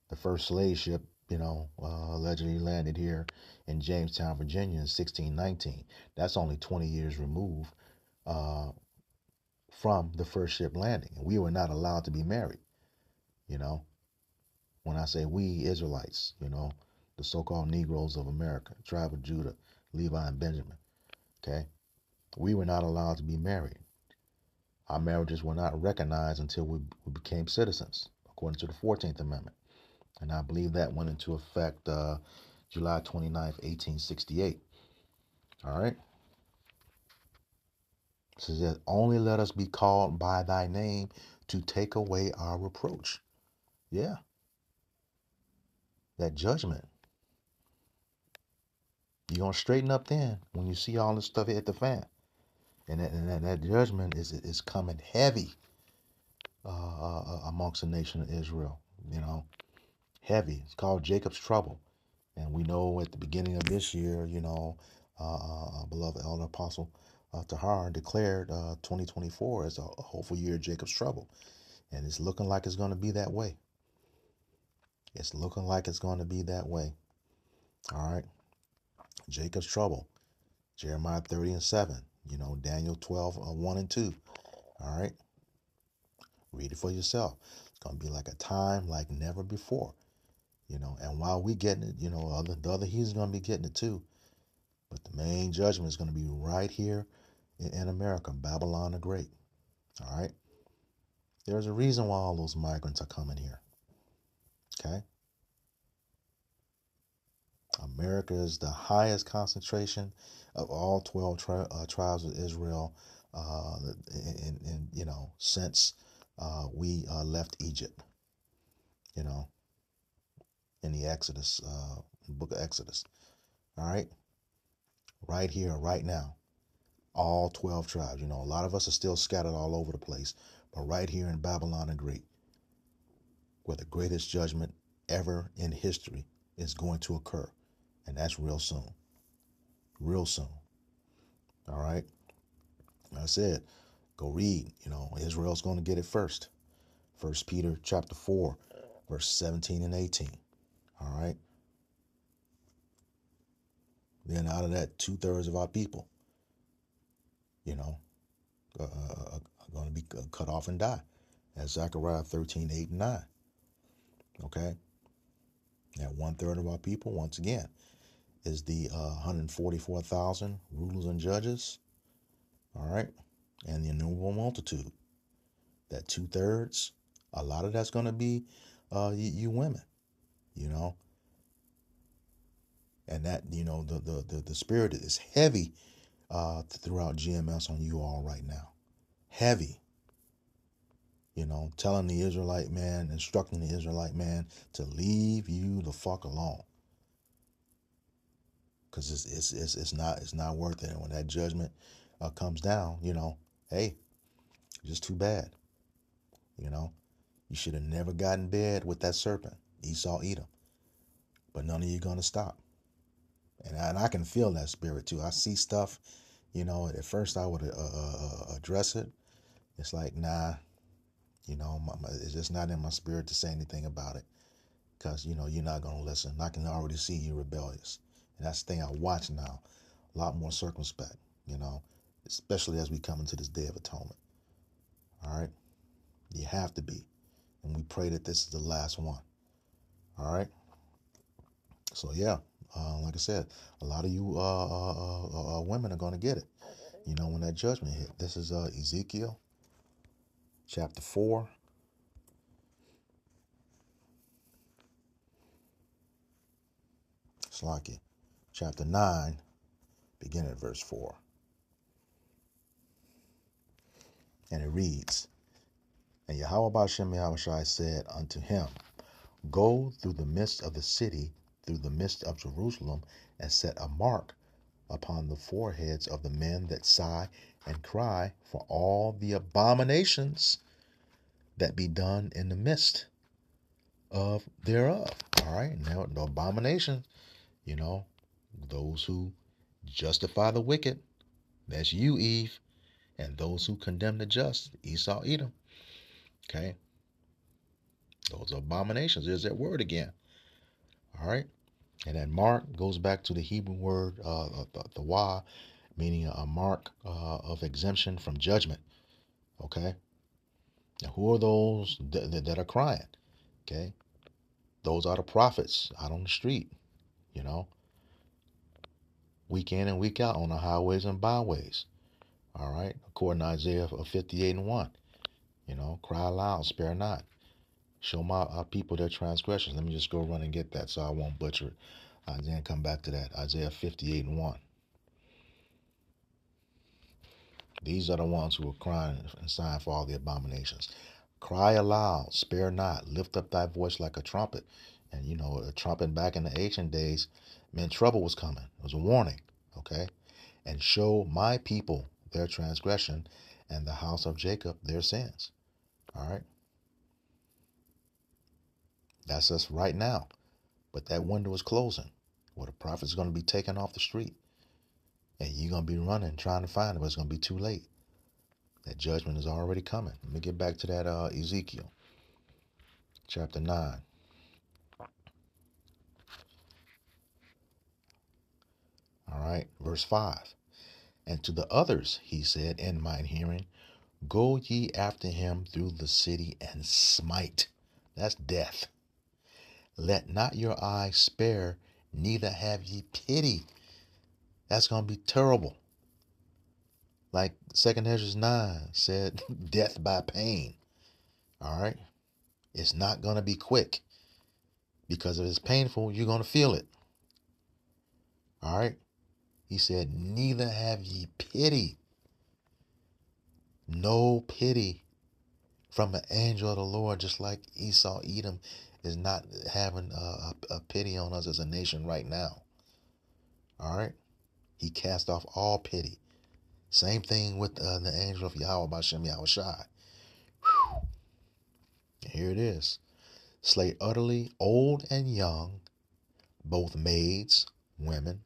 The first slave ship, allegedly landed here in Jamestown, Virginia in 1619. That's only 20 years removed uh, from the first ship landing. And we were not allowed to be married, you know. When I say we Israelites, the so-called Negroes of America, tribe of Judah, Levi, and Benjamin, okay? We were not allowed to be married. Our marriages were not recognized until we became citizens, according to the 14th Amendment. And I believe that went into effect July 29th, 1868. All right? It says that only let us be called by thy name to take away our reproach. Yeah, that judgment. You're going to straighten up then when you see all this stuff hit the fan. And that judgment is coming heavy amongst the nation of Israel. Heavy. It's called Jacob's trouble. And we know at the beginning of this year, beloved elder apostle Tahar declared 2024 as a hopeful year of Jacob's trouble. And it's looking like it's going to be that way. It's looking like it's going to be that way. All right. Jacob's trouble. Jeremiah 30 and 7. Daniel 12, 1 and 2. All right. Read it for yourself. It's going to be like a time like never before. And while we getting it, the other he's going to be getting it too. But the main judgment is going to be right here in America, Babylon the Great. All right. There's a reason why all those migrants are coming here. Okay. America is the highest concentration of all 12 tribes of Israel, since we left Egypt. You know, in the Exodus, book of Exodus. All right. Right here, right now. All 12 tribes. A lot of us are still scattered all over the place, but right here in Babylon the Great, where the greatest judgment ever in history is going to occur. And that's real soon. Real soon. All right. Like I said, go read. Israel's going to get it first. 1 Peter chapter 4, verse 17 and 18. All right. Then out of that, 2/3 of our people, are going to be cut off and die. That's Zechariah 13, 8 and 9. Okay. That 1/3 of our people, once again, is the 144,000 rulers and judges. All right. And the innumerable multitude. That 2/3, a lot of that's going to be you women, you know. And that, the spirit is heavy throughout GMS on you all right now. Heavy. Telling the Israelite man, instructing the Israelite man to leave you the fuck alone. Because it's not worth it. And when that judgment comes down, hey, Just too bad. You know, you should have never gotten in bed with that serpent, Esau, Edom. But none of you gonna stop. And I can feel that spirit too. I see stuff. At first I would address it. It's like, nah, it's just not in my spirit to say anything about it, because you're not gonna listen. I can already see you rebellious, and that's the thing I watch now. A lot more circumspect, you know, especially as we come into this Day of Atonement. All right, you have to be, and we pray that this is the last one. All right, so yeah, like I said, a lot of you women are gonna get it. When that judgment hit. This is Ezekiel chapter 4. Slakia, chapter 9, beginning at verse 4. And it reads, And Yahweh Bashem Yahushai said unto him, Go through the midst of the city, through the midst of Jerusalem, and set a mark upon the foreheads of the men that sigh and cry for all the abominations that be done in the midst of thereof. All right, now the abominations, you know, those who justify the wicked, that's you, Eve, and those who condemn the just, Esau, Edom. Okay, those are abominations. There's that word again. All right, and that mark goes back to the Hebrew word, the wa, meaning a mark of exemption from judgment. Okay, now who are those that are crying? Okay, those are the prophets out on the street, you know, week in and week out on the highways and byways. All right, according to Isaiah 58 and 1, cry aloud, spare not. Show my people their transgressions. Let me just go run and get that so I won't butcher it. Then come back to that. Isaiah 58 and 1. These are the ones who are crying and sighing for all the abominations. Cry aloud, spare not, lift up thy voice like a trumpet. And a trumpet back in the ancient days meant trouble was coming. It was a warning. Okay? And show my people their transgression and the house of Jacob their sins. All right? That's us right now. But that window is closing, where the prophet's going to be taken off the street. And you're going to be running, trying to find it, but it's going to be too late. That judgment is already coming. Let me get back to that Ezekiel chapter 9. All right, verse 5. And to the others he said in mine hearing, Go ye after him through the city and smite. That's death. Let not your eye spare, neither have ye pity. That's going to be terrible. Like 2nd Ezra 9 said, death by pain. All right? It's not going to be quick, because if it's painful, you're going to feel it. All right? He said, neither have ye pity. No pity from an angel of the Lord, just like Esau, Edom is not having a pity on us as a nation right now. All right? He cast off all pity. Same thing with the angel of Yahweh Bashem Yahushai. Here it is. Slay utterly old and young, both maids, women,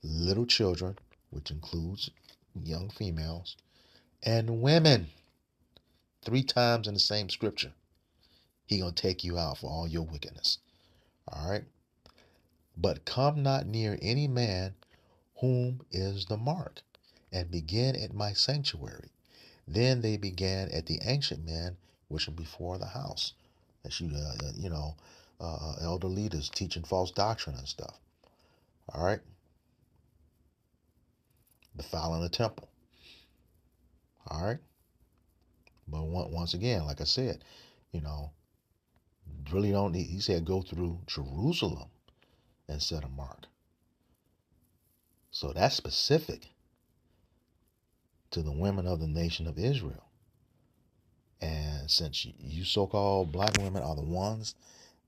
little children, which includes young females, and women. 3 times in the same scripture. He gonna take you out for all your wickedness. All right. But come not near any man whom is the mark, and begin at my sanctuary. Then they began at the ancient men which are before the house. That's elder leaders teaching false doctrine and stuff. All right. Defiling the temple. All right. But once again, like I said, really don't need, he said, go through Jerusalem and set a mark. So that's specific to the women of the nation of Israel. And since you so-called black women are the ones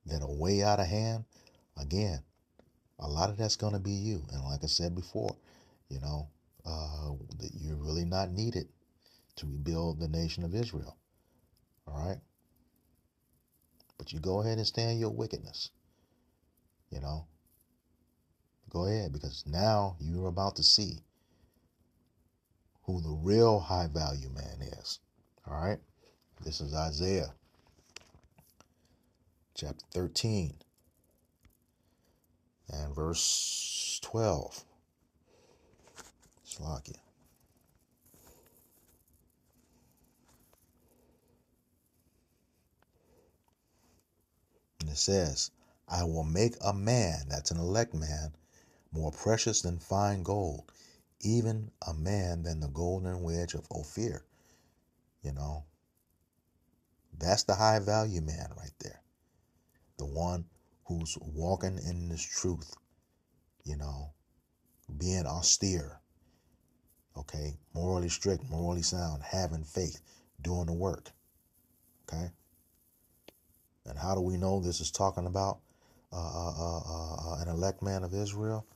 that are way out of hand, again, a lot of that's going to be you. And like I said before, you're really not needed to rebuild the nation of Israel. All right? But you go ahead and stay in your wickedness. You know, go ahead, because now you're about to see who the real high value man is. All right? This is Isaiah chapter 13 and verse 12. Slakia. And it says, I will make a man, that's an elect man, more precious than fine gold, even a man than the golden wedge of Ophir. You know, that's the high value man right there. The one who's walking in this truth, you know, being austere, okay, morally strict, morally sound, having faith, doing the work, okay. And how do we know this is talking about an elect man of Israel?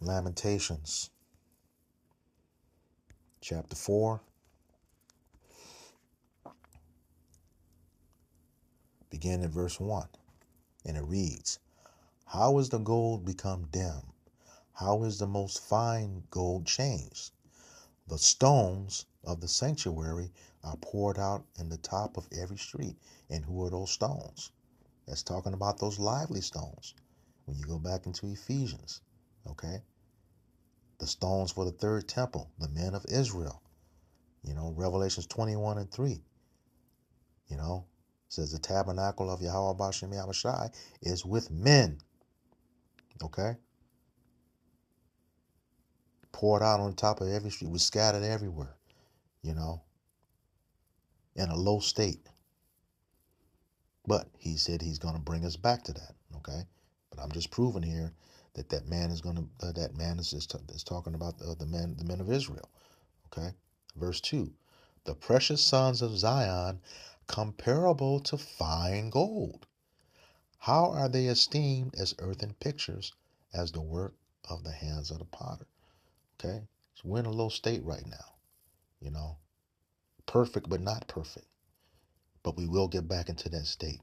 Lamentations chapter 4, beginning at verse 1. And it reads, how is the gold become dim? How is the most fine gold changed? The stones of the sanctuary are poured out in the top of every street. And who are those stones? That's talking about those lively stones. When you go back into Ephesians, okay? The stones for the third temple, the men of Israel. You know, Revelations 21 and 3. You know, says the tabernacle of Yahweh Bashem Yahushai is with men. Okay? Poured out on top of every street, was scattered everywhere, you know, in a low state. But he said he's going to bring us back to that, okay? But I'm just proving here that that man is going to, that man is talking about the men of Israel, okay? Verse 2, the precious sons of Zion, comparable to fine gold. How are they esteemed as earthen pictures, as the work of the hands of the potter? Okay? So we're in a low state right now, you know. Perfect, but not perfect. But we will get back into that state.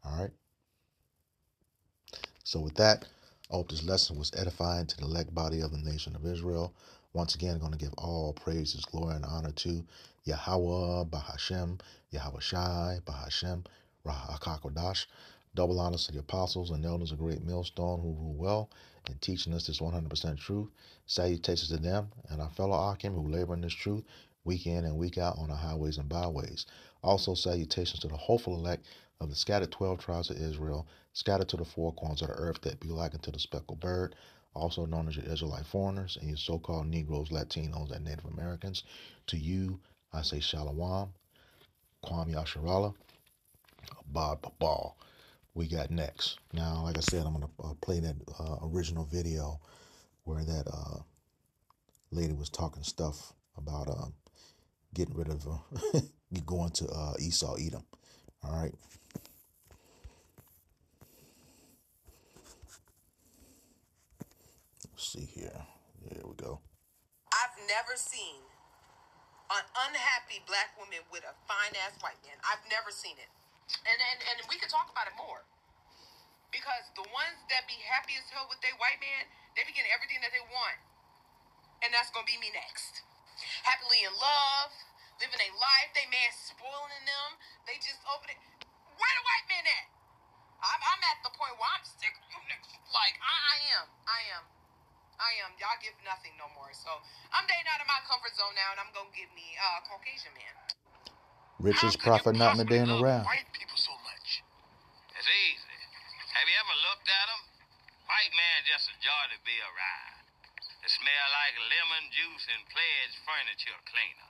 All right? So with that, I hope this lesson was edifying to the elect body of the nation of Israel. Once again, I'm going to give all praises, glory, and honor to Yahweh, Bahashem, Yahweh Shai, Bahashem, Rahakakodash. Double honors to the apostles and elders of Great Millstone who rule well in teaching us this 100% truth. Salutations to them and our fellow Akim who labor in this truth week in and week out on our highways and byways. Also, salutations to the hopeful elect of the scattered 12 tribes of Israel, scattered to the four corners of the earth that be like unto the speckled bird, also known as your Israelite foreigners and your so-called Negroes, Latinos, and Native Americans. To you, I say Shalom, Kwam Yasharala, Bob Babal. We got next. Now, like I said, I'm going to play that original video where that lady was talking stuff about getting rid of going to Esau, Edom. All right. Let's see here. There we go. I've never seen an unhappy black woman with a fine ass white man. I've never seen it. And we could talk about it more. Because the ones that be happy as hell with their white man, they be getting everything that they want. And that's gonna be me next. Happily in love, living a life, they man spoiling them. They just over there. Where the white man at? I'm at the point where I'm sick of you niggas. Like, I am. Y'all give nothing no more. So I'm dating out of my comfort zone now, and I'm gonna give me a Caucasian man. Richest prophet not in a day in a wrath. White people so much? It's easy. Have you ever looked at them? White man just a joy to be around. They smell like lemon juice and pledge furniture cleaner.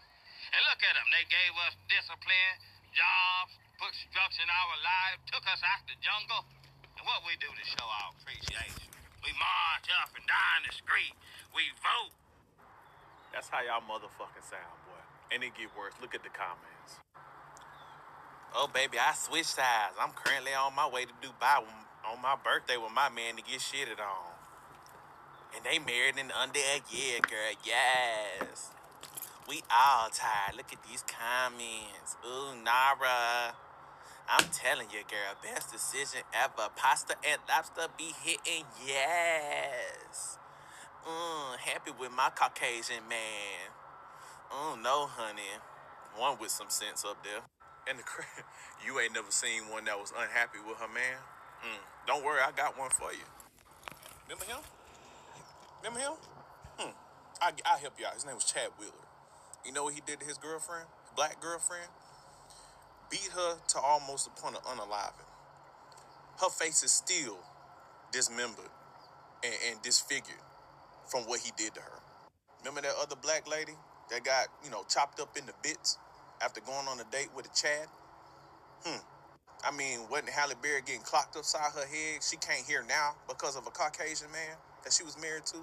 And look at them. They gave us discipline, jobs, put structure in our lives, took us out the jungle. And what we do to show our appreciation? We march up and down the street. We vote. That's how y'all motherfucking sound, boy. And it get worse. Look at the comments. Oh, baby, I switched sides. I'm currently on my way to Dubai on my birthday with my man to get shitted on. And they married in under a year, girl. Yes. We all tired. Look at these comments. Ooh, Nara. I'm telling you, girl, best decision ever. Pasta and lobster be hitting, yes. Happy with my Caucasian man. No, honey. One with some sense up there. And you ain't never seen one that was unhappy with her man? Don't worry, I got one for you. Remember him? Remember him? I'll help you out. His name was Chad Wheeler. You know what he did to his girlfriend? His black girlfriend? Beat her to almost the point of unaliving. Her face is still dismembered and disfigured from what he did to her. Remember that other black lady that got, chopped up into bits after going on a date with a Chad? I mean, wasn't Halle Berry getting clocked upside her head? She can't hear now because of a Caucasian man that she was married to.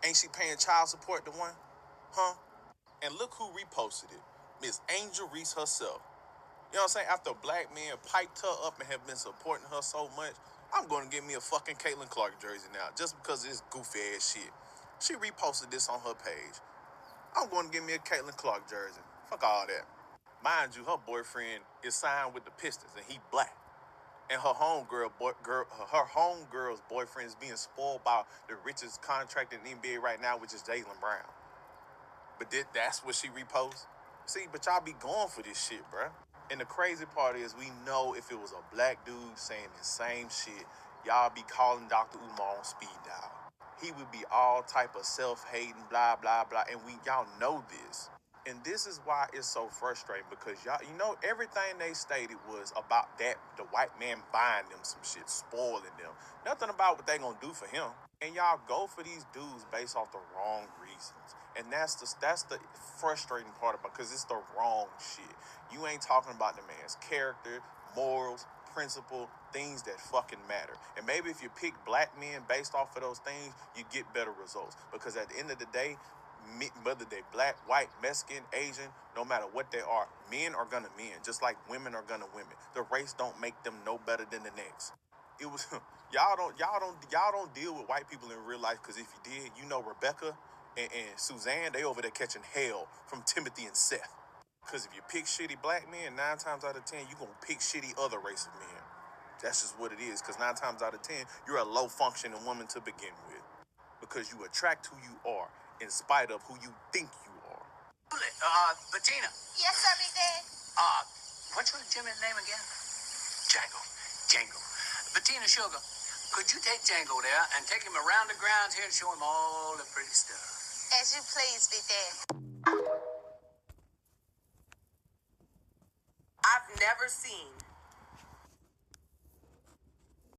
Ain't she paying child support to one? Huh? And look who reposted it. Miss Angel Reese herself. You know what I'm saying? After a black man piped her up and have been supporting her so much, I'm going to get me a fucking Caitlin Clark jersey now just because of this goofy ass shit. She reposted this on her page. I'm going to get me a Caitlin Clark jersey. Fuck all that. Mind you, her boyfriend is signed with the Pistons and he black. And her homegirl's boyfriend is being spoiled by the richest contract in the NBA right now, which is Jaylen Brown. But that's what she reposts. See, but y'all be going for this shit, bruh. And the crazy part is we know if it was a black dude saying the same shit, y'all be calling Dr. Umar on speed dial. He would be all type of self-hating, blah, blah, blah. And y'all know this. And this is why it's so frustrating because y'all, everything they stated was about that, the white man buying them some shit, spoiling them. Nothing about what they gonna do for him. And y'all go for these dudes based off the wrong reasons. And that's the frustrating part about because it's the wrong shit. You ain't talking about the man's character, morals, principle, things that fucking matter. And maybe if you pick black men based off of those things, you get better results. Because at the end of the day, whether they black, white, Mexican, Asian, no matter what they are, men are gonna men, just like women are gonna women. The race don't make them no better than the next. It was y'all don't deal with white people in real life because if you did, Rebecca and Suzanne, they over there catching hell from Timothy and Seth. Because if you pick shitty black men, 9 times out of 10, you're gonna pick shitty other race of men. That's just what it is. Because 9 times out of 10, you're a low functioning woman to begin with. Because you attract who you are in spite of who you think you are. Bettina. Yes, sir, Big Dad. What's your Jimmy's name again? Django. Bettina Sugar, could you take Django there and take him around the grounds here and show him all the pretty stuff? As you please, Big Dad. I've never seen